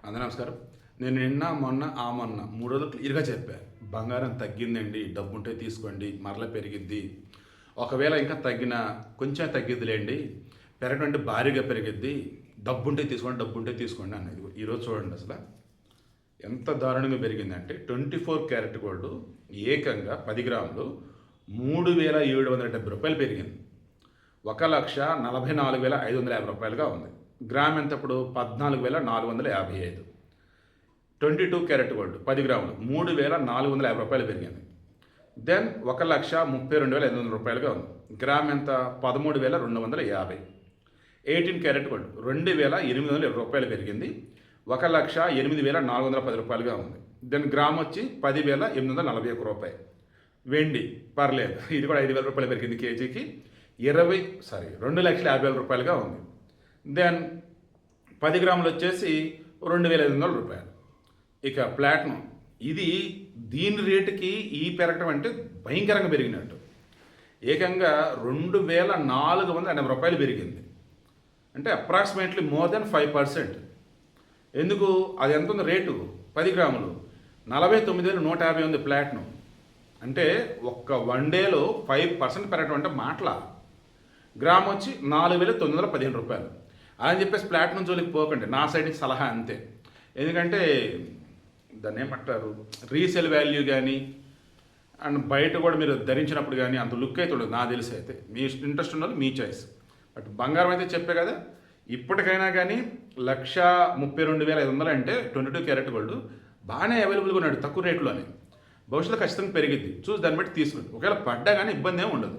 నమస్కారం. నేను నిన్న, మొన్న, మొన్న 3 రోజులు క్లియర్‌గా చెప్పా. బంగారం తగ్గిందండి. డబ్బుంటే తీసుకోండి. మరల పెరిగిద్ది. ఒకవేళ ఇంకా తగ్గినా కొంచెం తగ్గిద్దిలేండి. పెరగడం అంటే భారీగా పెరిగిద్ది. డబ్బుంటే తీసుకోండి, డబ్బుంటే తీసుకోండి అన్నది. ఈరోజు చూడండి అసల ఎంత దారుణంగా పెరిగిందంటే 24 క్యారెట్ గోల్డ్ ఏకంగా 10 గ్రాములు రూ. 3,770 పెరిగింది. రూ. 1,44,550 ఉంది. గ్రామ్ ఎంత ఇప్పుడు? 14,455. 22 క్యారెట్ గోల్డ్ 10 గ్రాములు రూ. 3,450 పెరిగింది. దెన్ 1,32,500 ఉంది. గ్రామ్ ఎంత? 13,250. 18 క్యారెట్ గోల్డ్ రూ. 2,820 పెరిగింది. రూ. 1,08,410 ఉంది. దెన్ గ్రామ్ వచ్చి 10,841. వెండి పర్లేదు, ఇది కూడా రూ. 5,000 పెరిగింది. కేజీకి రూ. 2,50,000 ఉంది. దెన్ 10 గ్రాములు వచ్చేసి రూ. 2,500. ఇక ప్లాటినం, ఇది దీని రేటుకి ఈ పెరగటం అంటే భయంకరంగా పెరిగినట్టు. ఏకంగా రూ. 2,480 పెరిగింది. అంటే అప్రాక్సిమేట్లీ మోర్ దెన్ 5%. ఎందుకు? అది ఎంత ఉంది రేటు? 10 గ్రాములు 49,150 ఉంది ప్లాటినం. అంటే ఒక్క 1 డేలో 5% పెరగటం అంటే మాటలా. గ్రామ్ వచ్చి రూ. 4,915. అని చెప్పేసి ప్లాటినం జోలికి పోకండి, నా సైడ్ నుంచి సలహా అంతే. ఎందుకంటే దాన్ని ఏమంటారు, రీసేల్ వాల్యూ కానీ అండ్ బయట కూడా మీరు ధరించినప్పుడు కానీ అంత లుక్ అయితే ఉండదు నాకు తెలిసి. అయితే మీ ఇంట్రెస్ట్ ఉన్న మీ చాయిస్. బట్ బంగారం అయితే చెప్పే కదా, ఇప్పటికైనా కానీ 1,32,500 అంటే 22 క్యారెట్ గోల్డ్ బాగానే అవైలబుల్గా ఉన్నాడు తక్కువ రేట్లోనే. భవిష్యత్తులో ఖచ్చితంగా పెరిగిద్ది. చూసి దాన్ని బట్టి తీసుకోండి. ఒకవేళ పడ్డా కానీ ఇబ్బంది ఏమి ఉండదు.